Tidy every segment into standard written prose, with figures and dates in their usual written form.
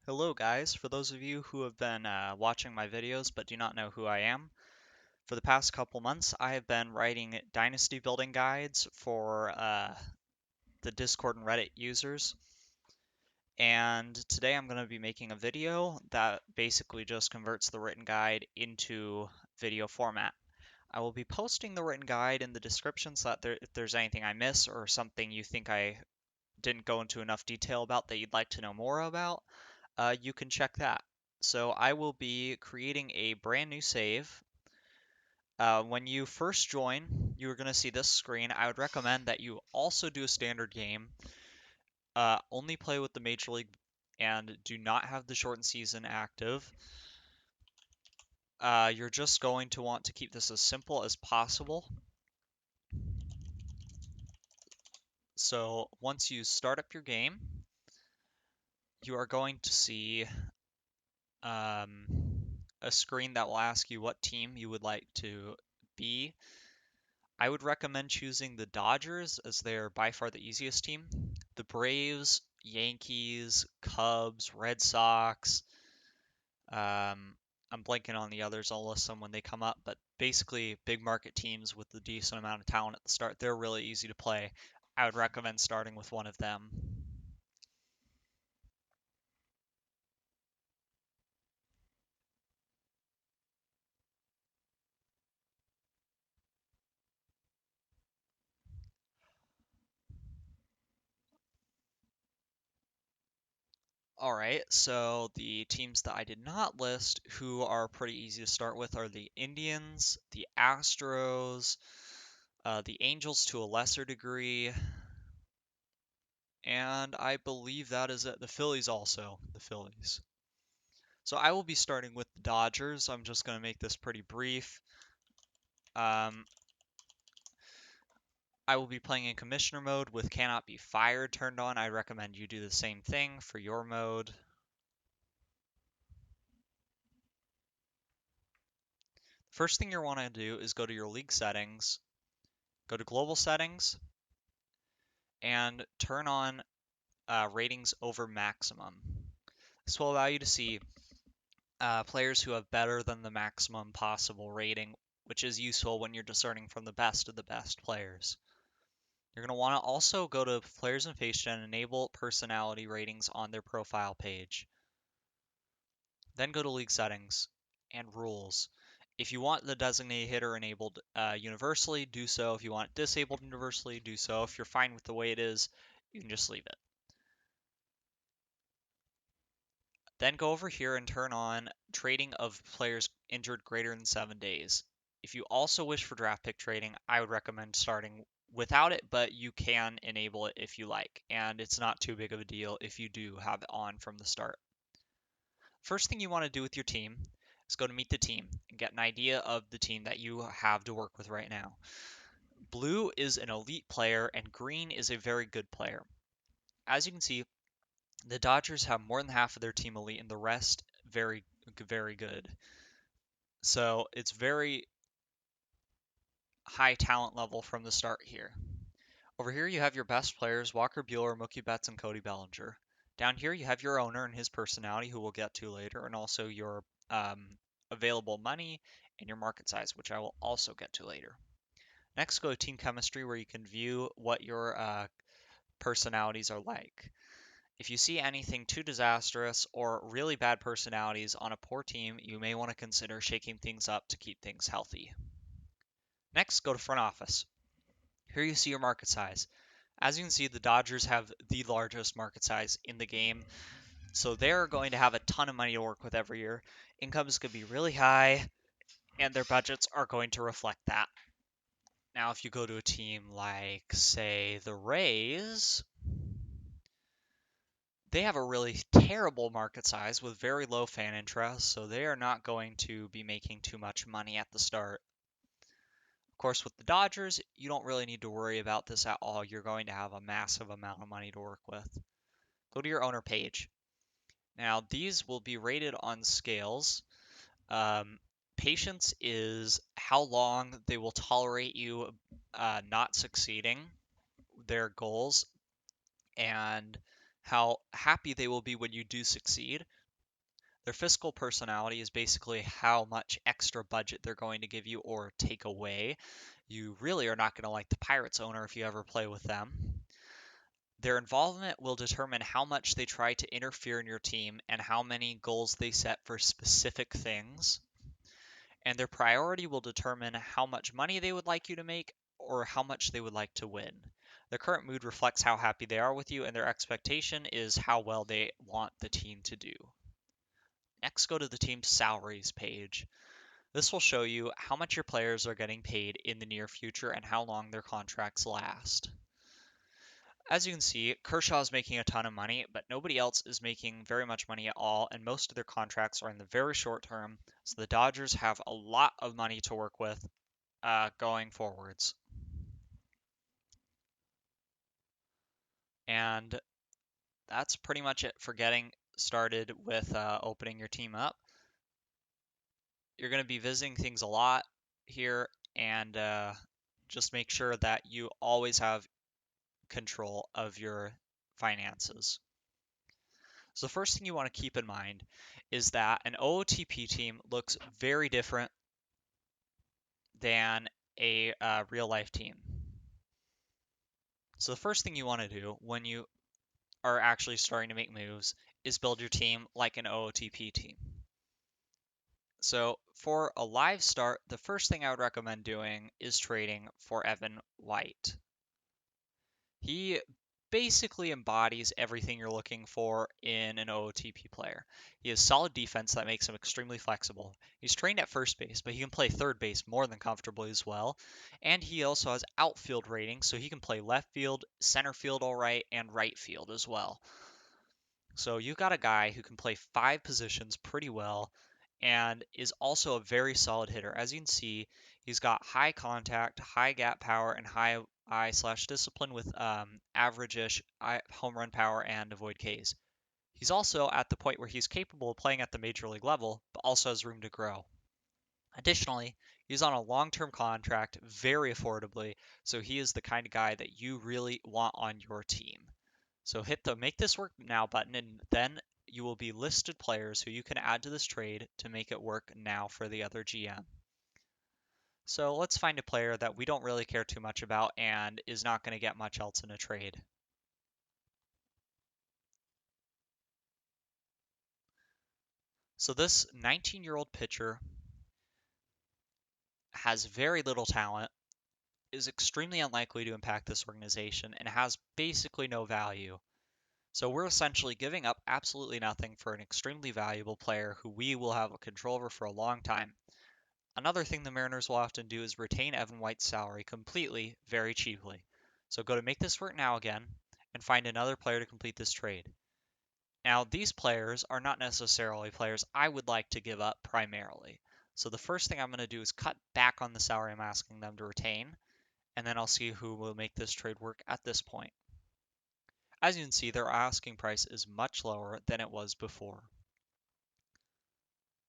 Hello guys, for those of you who have been watching my videos but do not know who I am, for the past couple months I have been writing Dynasty building guides for the Discord and Reddit users, and today I'm going to be making a video that basically just converts the written guide into video format. I will be posting the written guide in the description so that if there's anything I miss or something you think I didn't go into enough detail about that you'd like to know more about, you can check that. So I will be creating a brand new save. When you first join, you're going to see this screen. I would recommend that you also do a standard game. Only play with the Major League and do not have the shortened season active. You're just going to want to keep this as simple as possible. So once you start up your game, you are going to see um, a screen that will ask you what team you would like to be. I would recommend choosing the Dodgers as they're by far the easiest team. The Braves, Yankees, Cubs, Red Sox. I'm blanking on the others. I'll list them when they come up, but basically big market teams with a decent amount of talent at the start. They're really easy to play. I would recommend starting with one of them. All right, so the teams that I did not list who are pretty easy to start with are the Indians, the Astros, the Angels to a lesser degree, and I believe that is it. The Phillies also, the Phillies. So I will be starting with the Dodgers. I'm just going to make this pretty brief. Um, I will be playing in commissioner mode with cannot be fired turned on. I recommend you do the same thing for your mode. First thing you want to do is go to your league settings, go to global settings, and turn on ratings over maximum. This will allow you to see players who have better than the maximum possible rating, which is useful when you're discerning from the best of the best players. You're going to want to also go to Players and FaceGen and enable personality ratings on their profile page. Then go to League Settings and Rules. If you want the designated hitter enabled universally, do so. If you want it disabled universally, do so. If you're fine with the way it is, you can just leave it. Then go over here and turn on trading of players injured greater than 7 days. If you also wish for draft pick trading, I would recommend starting without it, but you can enable it if you like, and it's not too big of a deal if you do have it on from the start. First thing you want to do with your team is go to meet the team and get an idea of the team that you have to work with right now. Blue is an elite player and green is a very good player. As you can see, the Dodgers have more than half of their team elite and the rest very, very good. So it's very high talent level from the start here. Over here you have your best players, Walker Buehler, Mookie Betts, and Cody Bellinger. Down here you have your owner and his personality, who we'll get to later, and also your available money and your market size, which I will also get to later. Next, go to team chemistry, where you can view what your personalities are like. If you see anything too disastrous or really bad personalities on a poor team, you may want to consider shaking things up to keep things healthy. Next, go to front office. Here you see your market size. As you can see, the Dodgers have the largest market size in the game, so they're going to have a ton of money to work with every year. Incomes could be really high, and their budgets are going to reflect that. Now, if you go to a team like, say, the Rays, they have a really terrible market size with very low fan interest, so they are not going to be making too much money at the start. Of course, with the Dodgers, you don't really need to worry about this at all. You're going to have a massive amount of money to work with. Go to your owner page. Now, these will be rated on scales. Patience is how long they will tolerate you not succeeding their goals, and how happy they will be when you do succeed. Their fiscal personality is basically how much extra budget they're going to give you or take away. You really are not going to like the Pirates owner if you ever play with them. Their involvement will determine how much they try to interfere in your team and how many goals they set for specific things. And their priority will determine how much money they would like you to make or how much they would like to win. Their current mood reflects how happy they are with you, and their expectation is how well they want the team to do. Next, go to the team's salaries page. This will show you how much your players are getting paid in the near future and how long their contracts last. As you can see, Kershaw is making a ton of money, but nobody else is making very much money at all, and most of their contracts are in the very short term, so the Dodgers have a lot of money to work with going forwards. And that's pretty much it for getting started with opening your team up. You're going to be visiting things a lot here, and just make sure that you always have control of your finances. So the first thing you want to keep in mind is that an OOTP team looks very different than a real life team. So the first thing you want to do when you are actually starting to make moves is build your team like an OOTP team. So for a live start, the first thing I would recommend doing is trading for Evan White. He basically embodies everything you're looking for in an OOTP player. He has solid defense that makes him extremely flexible. He's trained at first base, but he can play third base more than comfortably as well. And he also has outfield rating, so he can play left field, center field all right, and right field as well. So you've got a guy who can play 5 positions pretty well and is also a very solid hitter. As you can see, he's got high contact, high gap power, and high eye/discipline with average-ish home run power and avoid Ks. He's also at the point where he's capable of playing at the major league level, but also has room to grow. Additionally, he's on a long-term contract very affordably, so he is the kind of guy that you really want on your team. So hit the Make This Work Now button, and then you will be listed players who you can add to this trade to make it work now for the other GM. So let's find a player that we don't really care too much about and is not going to get much else in a trade. So this 19-year-old pitcher has very little talent, is extremely unlikely to impact this organization, and has basically no value. So we're essentially giving up absolutely nothing for an extremely valuable player who we will have a control over for a long time. Another thing the Mariners will often do is retain Evan White's salary completely, very cheaply. So go to Make This Work Now again, and find another player to complete this trade. Now, these players are not necessarily players I would like to give up primarily. So the first thing I'm going to do is cut back on the salary I'm asking them to retain, and then I'll see who will make this trade work at this point. As you can see, their asking price is much lower than it was before.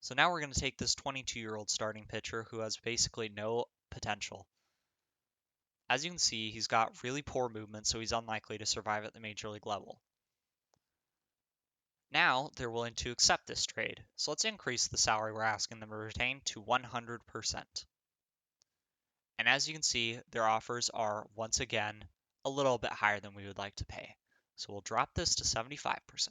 So now we're going to take this 22-year-old starting pitcher who has basically no potential. As you can see, he's got really poor movement, so he's unlikely to survive at the major league level. Now they're willing to accept this trade, so let's increase the salary we're asking them to retain to 100%. And as you can see, their offers are, once again, a little bit higher than we would like to pay. So we'll drop this to 75%.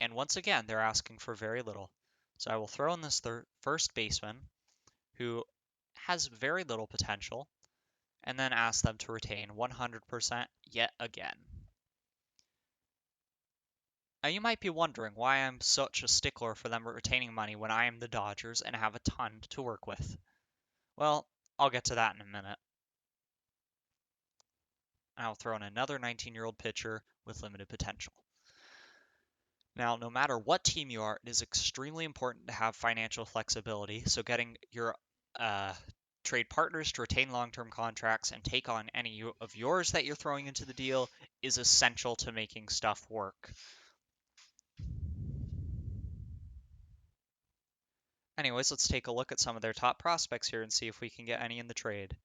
And once again, they're asking for very little. So I will throw in this first baseman, who has very little potential, and then ask them to retain 100% yet again. Now you might be wondering why I'm such a stickler for them retaining money when I am the Dodgers and have a ton to work with. Well, I'll get to that in a minute. I'll throw in another 19-year-old pitcher with limited potential. Now, no matter what team you are, it is extremely important to have financial flexibility, so getting your trade partners to retain long-term contracts and take on any of yours that you're throwing into the deal is essential to making stuff work. Anyways, let's take a look at some of their top prospects here and see if we can get any in the trade.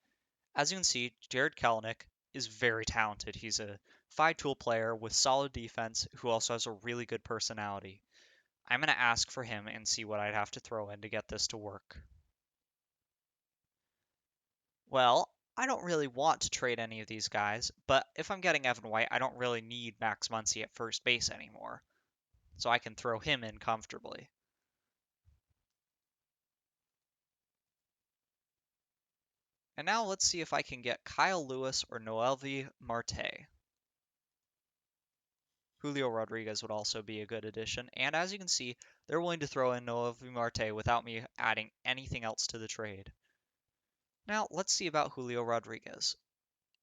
As you can see, Kalanick is very talented. He's a 5-tool player with solid defense who also has a really good personality. I'm going to ask for him and see what I'd have to throw in to get this to work. Well, I don't really want to trade any of these guys, but if I'm getting Evan White, I don't really need Max Muncy at first base anymore, so I can throw him in comfortably. And now let's see if I can get Kyle Lewis or Noelvi Marte. Julio Rodriguez would also be a good addition, and as you can see, they're willing to throw in Noelvi Marte without me adding anything else to the trade. Now let's see about Julio Rodriguez,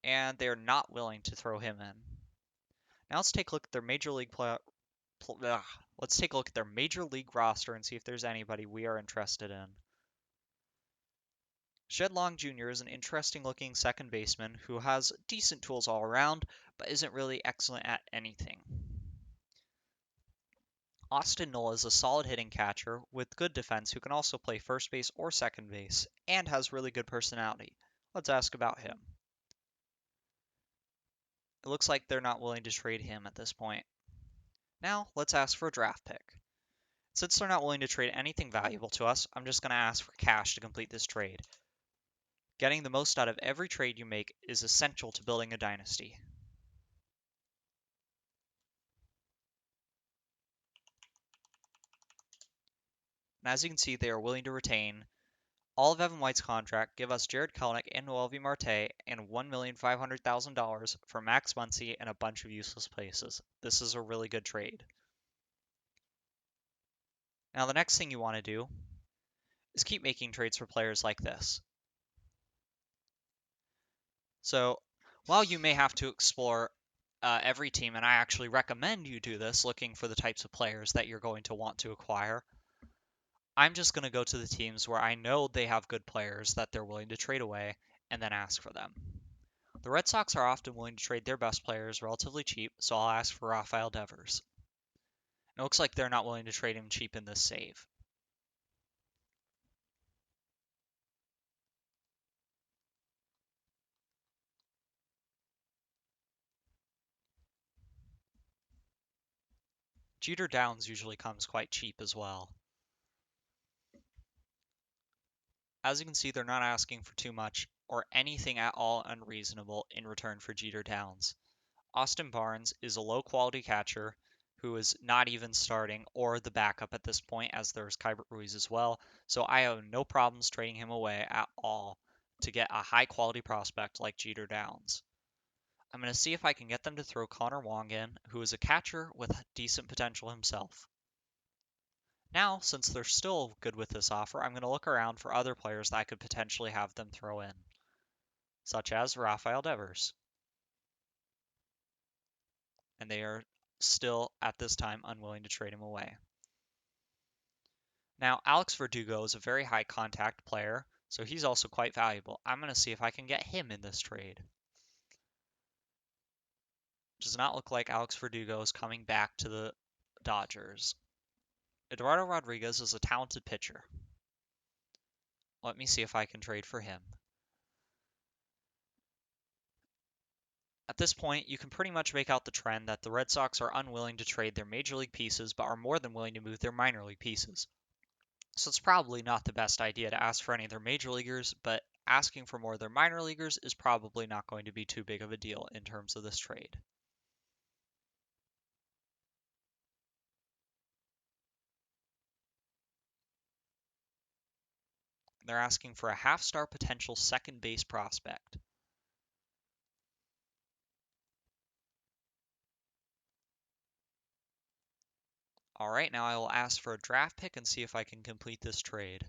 and they're not willing to throw him in. Now let's take a look at their let's take a look at their major league roster and see if there's anybody we are interested in. Shed Long Jr. is an interesting looking second baseman who has decent tools all around, but isn't really excellent at anything. Austin Nola is a solid hitting catcher with good defense who can also play first base or second base, and has really good personality. Let's ask about him. It looks like they're not willing to trade him at this point. Now, let's ask for a draft pick. Since they're not willing to trade anything valuable to us, I'm just going to ask for cash to complete this trade. Getting the most out of every trade you make is essential to building a dynasty. And as you can see, they are willing to retain all of Evan White's contract, give us Jared Kalanick and Noelvi Marte, and $1,500,000 for Max Muncy and a bunch of useless places. This is a really good trade. Now the next thing you want to do is keep making trades for players like this. So while you may have to explore every team, and I actually recommend you do this, looking for the types of players that you're going to want to acquire, I'm just going to go to the teams where I know they have good players that they're willing to trade away and then ask for them. The Red Sox are often willing to trade their best players relatively cheap, so I'll ask for Rafael Devers. It looks like they're not willing to trade him cheap in this save. Jeter Downs usually comes quite cheap as well. As you can see, they're not asking for too much or anything at all unreasonable in return for Jeter Downs. Austin Barnes is a low-quality catcher who is not even starting or the backup at this point, as there's Keibert Ruiz as well, so I have no problems trading him away at all to get a high-quality prospect like Jeter Downs. I'm going to see if I can get them to throw Connor Wong in, who is a catcher with decent potential himself. Now, since they're still good with this offer, I'm going to look around for other players that I could potentially have them throw in, such as Rafael Devers. And they are still, at this time, unwilling to trade him away. Now, Alex Verdugo is a very high contact player, so he's also quite valuable. I'm going to see if I can get him in this trade. Does not look like Alex Verdugo is coming back to the Dodgers. Eduardo Rodriguez is a talented pitcher. Let me see if I can trade for him. At this point, you can pretty much make out the trend that the Red Sox are unwilling to trade their major league pieces, but are more than willing to move their minor league pieces. So it's probably not the best idea to ask for any of their major leaguers, but asking for more of their minor leaguers is probably not going to be too big of a deal in terms of this trade. They're asking for a half-star potential second base prospect. Alright, now I will ask for a draft pick and see if I can complete this trade.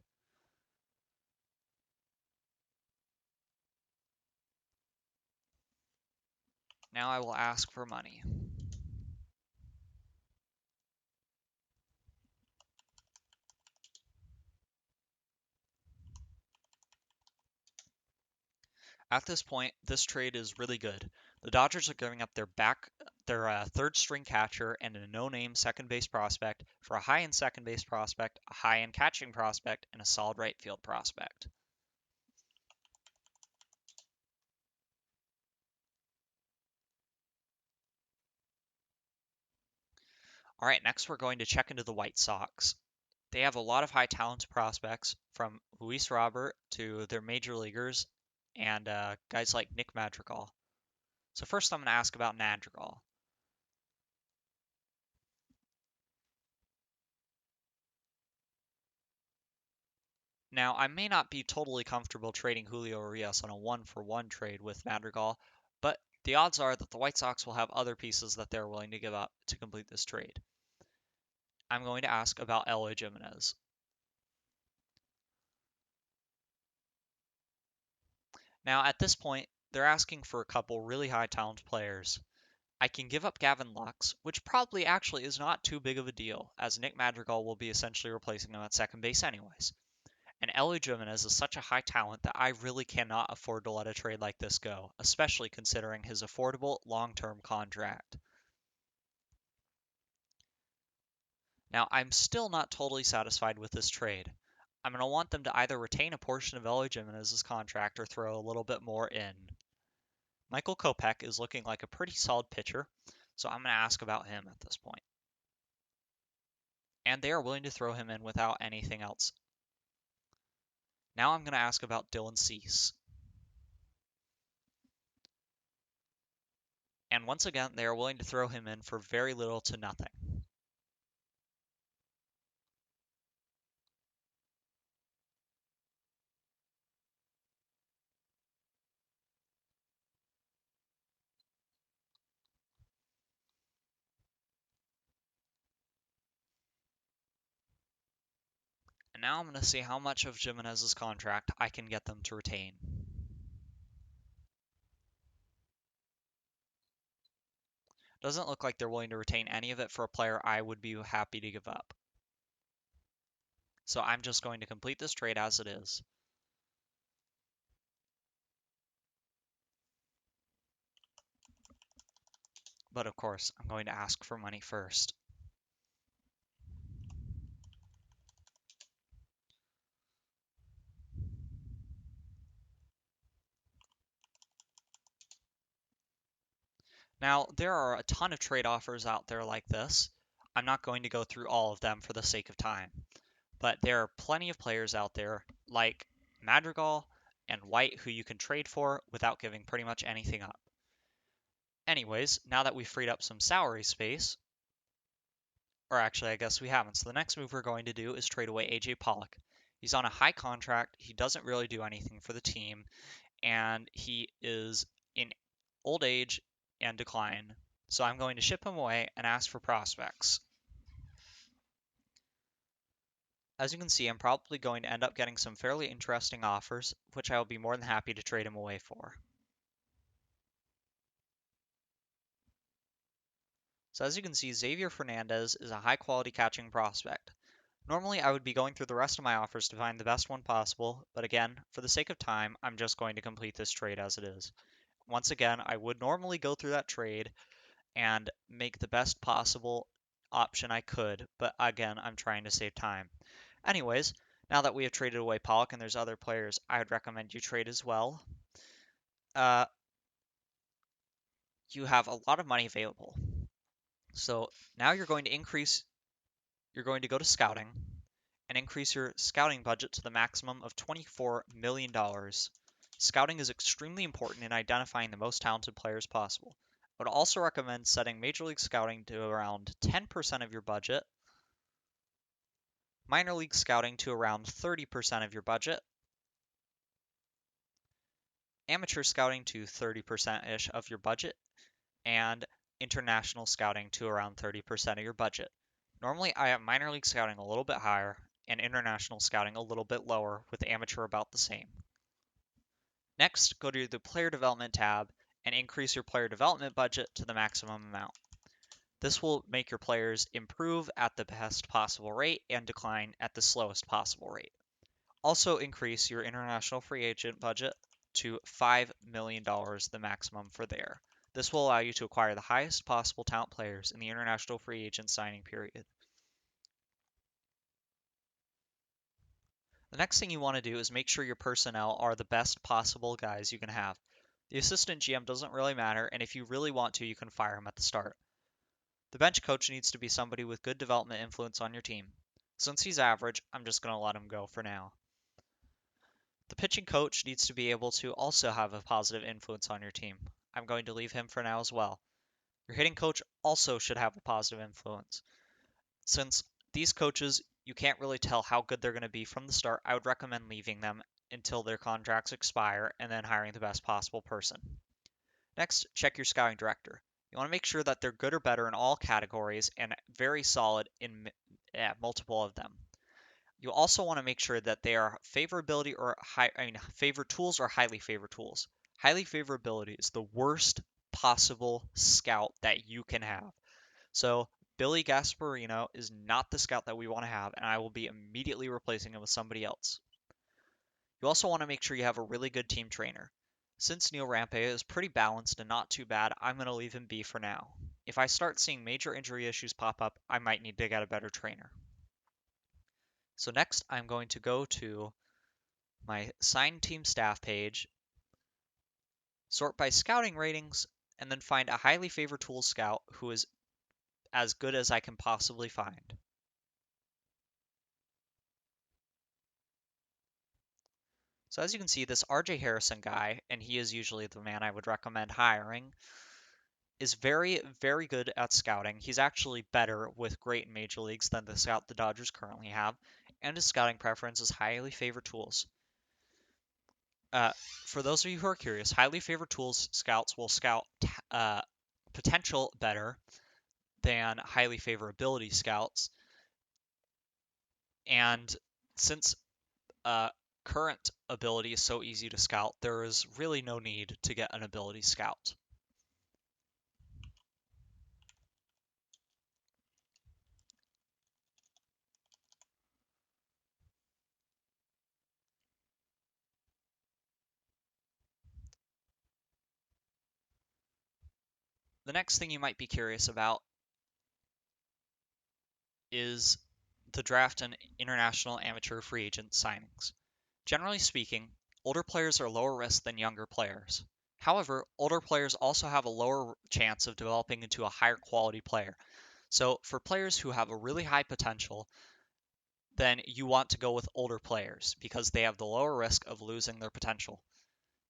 Now I will ask for money. At this point, this trade is really good. The Dodgers are giving up their third string catcher and a no-name second base prospect for a high-end second base prospect, a high-end catching prospect, and a solid right field prospect. All right, next we're going to check into the White Sox. They have a lot of high talent prospects from Luis Robert to their major leaguers and guys like Nick Madrigal. So first I'm going to ask about Madrigal. Now, I may not be totally comfortable trading Julio Urias on a 1-for-1 trade with Madrigal, but the odds are that the White Sox will have other pieces that they're willing to give up to complete this trade. I'm going to ask about Eloy Jimenez. Now, at this point, they're asking for a couple really high talent players. I can give up Gavin Lux, which probably actually is not too big of a deal, as Nick Madrigal will be essentially replacing him at second base anyways. And Eloy Jimenez is such a high talent that I really cannot afford to let a trade like this go, especially considering his affordable long-term contract. Now, I'm still not totally satisfied with this trade. I'm going to want them to either retain a portion of Eloy Jimenez's contract or throw a little bit more in. Michael Kopeck is looking like a pretty solid pitcher, so I'm going to ask about him at this point. And they are willing to throw him in without anything else. Now I'm going to ask about Dylan Cease. And once again, they are willing to throw him in for very little to nothing. And now I'm going to see how much of Jimenez's contract I can get them to retain. Doesn't look like they're willing to retain any of it for a player I would be happy to give up. So I'm just going to complete this trade as it is. But of course, I'm going to ask for money first. Now, there are a ton of trade offers out there like this. I'm not going to go through all of them for the sake of time. But there are plenty of players out there like Madrigal and White who you can trade for without giving pretty much anything up. Anyways, now that we've freed up some salary space, or actually I guess we haven't, so the next move we're going to do is trade away AJ Pollock. He's on a high contract, he doesn't really do anything for the team, and he is in old age and decline. So I'm going to ship him away and ask for prospects. As you can see, I'm probably going to end up getting some fairly interesting offers, which I will be more than happy to trade him away for. So as you can see, Xavier Fernandez is a high quality catching prospect. Normally I would be going through the rest of my offers to find the best one possible, but again, for the sake of time, I'm just going to complete this trade as it is. Once again, I would normally go through that trade and make the best possible option I could, but again, I'm trying to save time. Anyways, now that we have traded away Pollock and there's other players I would recommend you trade as well, you have a lot of money available. So now you're going to go to scouting and increase your scouting budget to the maximum of $24 million. Scouting is extremely important in identifying the most talented players possible. I would also recommend setting Major League Scouting to around 10% of your budget, Minor League Scouting to around 30% of your budget, Amateur Scouting to 30%-ish of your budget, and International Scouting to around 30% of your budget. Normally, I have Minor League Scouting a little bit higher and International Scouting a little bit lower, with Amateur about the same. Next, go to the Player Development tab and increase your player development budget to the maximum amount. This will make your players improve at the best possible rate and decline at the slowest possible rate. Also increase your international free agent budget to $5 million, the maximum for there. This will allow you to acquire the highest possible talent players in the international free agent signing period. The next thing you want to do is make sure your personnel are the best possible guys you can have. The assistant GM doesn't really matter, and if you really want to, you can fire him at the start. The bench coach needs to be somebody with good development influence on your team. Since he's average, I'm just going to let him go for now. The pitching coach needs to be able to also have a positive influence on your team. I'm going to leave him for now as well. Your hitting coach also should have a positive influence. Since these coaches, you can't really tell how good they're going to be from the start, I would recommend leaving them until their contracts expire and then hiring the best possible person. Next, check your scouting director. You want to make sure that they're good or better in all categories and very solid in multiple of them. You also want to make sure that they are favorability or favored tools or highly favored tools. Highly favorability is the worst possible scout that you can have. So Billy Gasparino is not the scout that we want to have, and I will be immediately replacing him with somebody else. You also want to make sure you have a really good team trainer. Since Neil Rampe is pretty balanced and not too bad, I'm going to leave him be for now. If I start seeing major injury issues pop up, I might need to get a better trainer. So next, I'm going to go to my Sign Team Staff page, sort by scouting ratings, and then find a highly favored tool scout who is as good as I can possibly find. So as you can see, this RJ Harrison guy, and he is usually the man I would recommend hiring, is very, very good at scouting. He's actually better with great in major leagues than the scout the Dodgers currently have, and his scouting preference is highly favored tools. For those of you who are curious, highly favored tools scouts will scout potential better than highly favored ability scouts. And since current ability is so easy to scout, there is really no need to get an ability scout. The next thing you might be curious about is the draft and international amateur free agent signings. Generally speaking, older players are lower risk than younger players. However, older players also have a lower chance of developing into a higher quality player. So for players who have a really high potential, then you want to go with older players because they have the lower risk of losing their potential.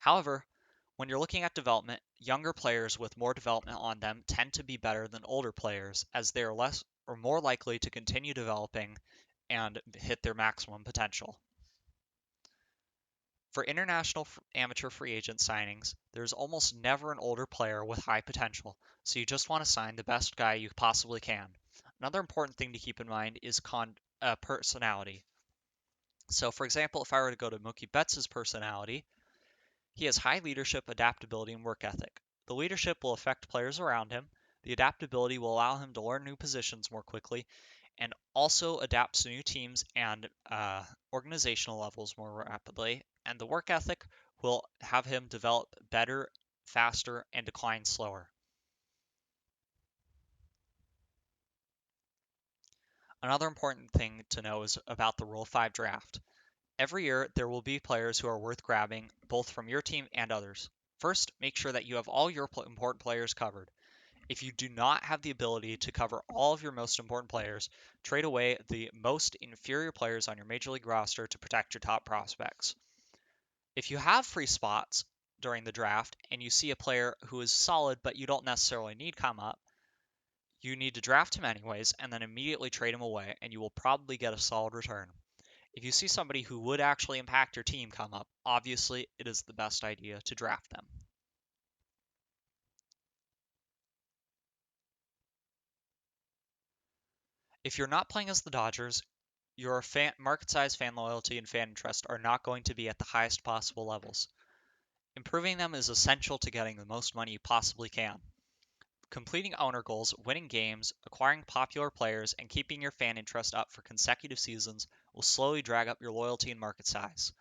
However, when you're looking at development, younger players with more development on them tend to be better than older players as they are less or more likely to continue developing and hit their maximum potential. For international amateur free agent signings, there's almost never an older player with high potential, so you just want to sign the best guy you possibly can. Another important thing to keep in mind is personality. So, for example, if I were to go to Mookie Betts' personality, he has high leadership, adaptability, and work ethic. The leadership will affect players around him. The adaptability will allow him to learn new positions more quickly and also adapt to new teams and organizational levels more rapidly. And the work ethic will have him develop better, faster, and decline slower. Another important thing to know is about the Rule 5 draft. Every year, there will be players who are worth grabbing, both from your team and others. First, make sure that you have all your important players covered. If you do not have the ability to cover all of your most important players, trade away the most inferior players on your major league roster to protect your top prospects. If you have free spots during the draft and you see a player who is solid but you don't necessarily need come up, you need to draft him anyways and then immediately trade him away and you will probably get a solid return. If you see somebody who would actually impact your team come up, obviously it is the best idea to draft them. If you're not playing as the Dodgers, your market size, fan loyalty, and fan interest are not going to be at the highest possible levels. Improving them is essential to getting the most money you possibly can. Completing owner goals, winning games, acquiring popular players, and keeping your fan interest up for consecutive seasons will slowly drag up your loyalty and market size.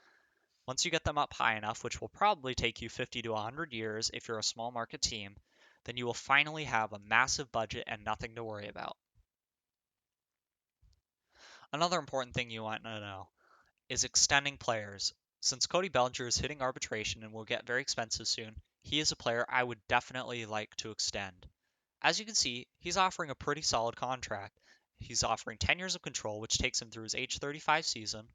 Once you get them up high enough, which will probably take you 50 to 100 years if you're a small market team, then you will finally have a massive budget and nothing to worry about. Another important thing you want to know is extending players. Since Cody Bellinger is hitting arbitration and will get very expensive soon, he is a player I would definitely like to extend. As you can see, he's offering a pretty solid contract. He's offering 10 years of control, which takes him through his age 35 season,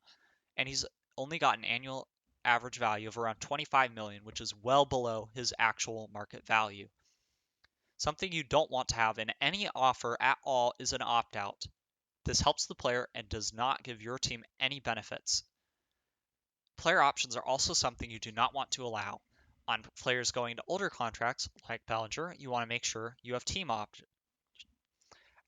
and he's only got an annual average value of around 25 million, which is well below his actual market value. Something you don't want to have in any offer at all is an opt-out. This helps the player and does not give your team any benefits. Player options are also something you do not want to allow. On players going to older contracts, like Bellinger, you want to make sure you have team options.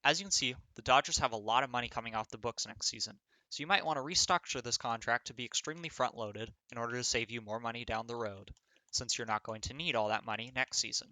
As you can see, the Dodgers have a lot of money coming off the books next season, so you might want to restructure this contract to be extremely front-loaded in order to save you more money down the road, since you're not going to need all that money next season.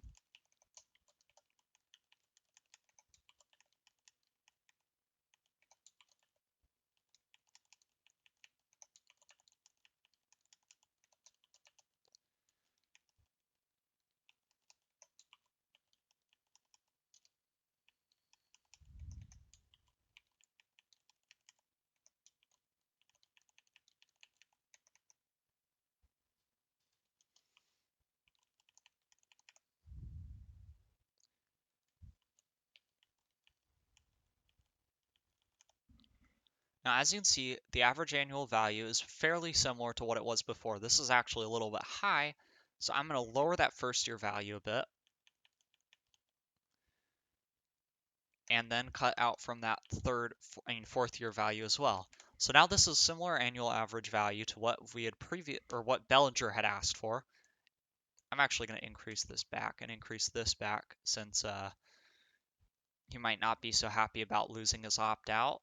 Now, as you can see, the average annual value is fairly similar to what it was before. This is actually a little bit high, so I'm going to lower that first year value a bit, and then cut out from that fourth year value as well. So now this is similar annual average value to what we had what Bellinger had asked for. I'm actually going to increase this back since he might not be so happy about losing his opt-out.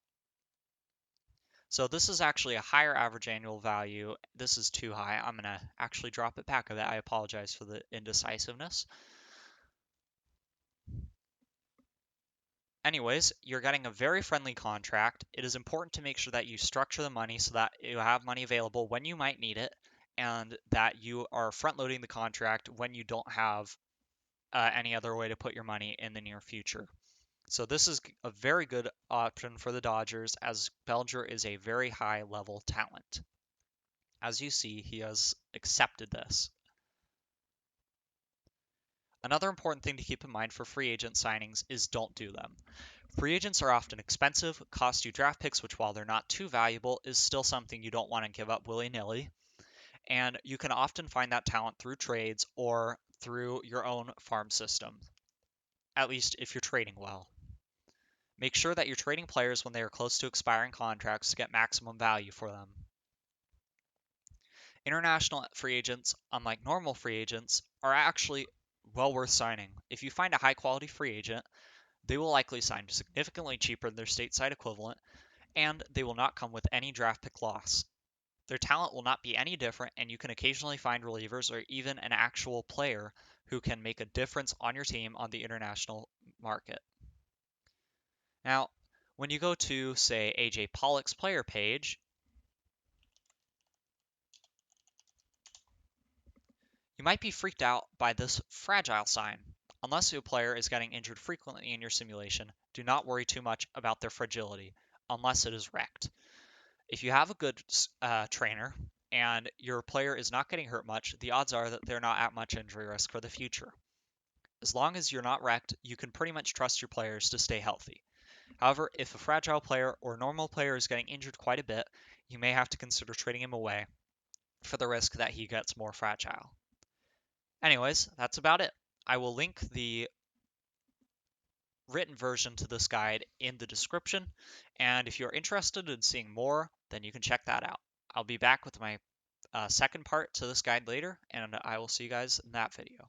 So this is actually a higher average annual value. This is too high. I'm going to actually drop it back a bit. I apologize for the indecisiveness. Anyways, you're getting a very friendly contract. It is important to make sure that you structure the money so that you have money available when you might need it, and that you are front-loading the contract when you don't have any other way to put your money in the near future. So this is a very good option for the Dodgers, as Bellinger is a very high-level talent. As you see, he has accepted this. Another important thing to keep in mind for free agent signings is don't do them. Free agents are often expensive, cost you draft picks, which while they're not too valuable, is still something you don't want to give up willy-nilly. And you can often find that talent through trades or through your own farm system, at least if you're trading well. Make sure that you're trading players when they are close to expiring contracts to get maximum value for them. International free agents, unlike normal free agents, are actually well worth signing. If you find a high quality free agent, they will likely sign significantly cheaper than their stateside equivalent, and they will not come with any draft pick loss. Their talent will not be any different, and you can occasionally find relievers or even an actual player who can make a difference on your team on the international market. Now, when you go to, say, AJ Pollock's player page, you might be freaked out by this fragile sign. Unless your player is getting injured frequently in your simulation, do not worry too much about their fragility, unless it is wrecked. If you have a good trainer and your player is not getting hurt much, the odds are that they're not at much injury risk for the future. As long as you're not wrecked, you can pretty much trust your players to stay healthy. However, if a fragile player or normal player is getting injured quite a bit, you may have to consider trading him away for the risk that he gets more fragile. Anyways, that's about it. I will link the written version to this guide in the description, and if you're interested in seeing more, then you can check that out. I'll be back with my second part to this guide later, and I will see you guys in that video.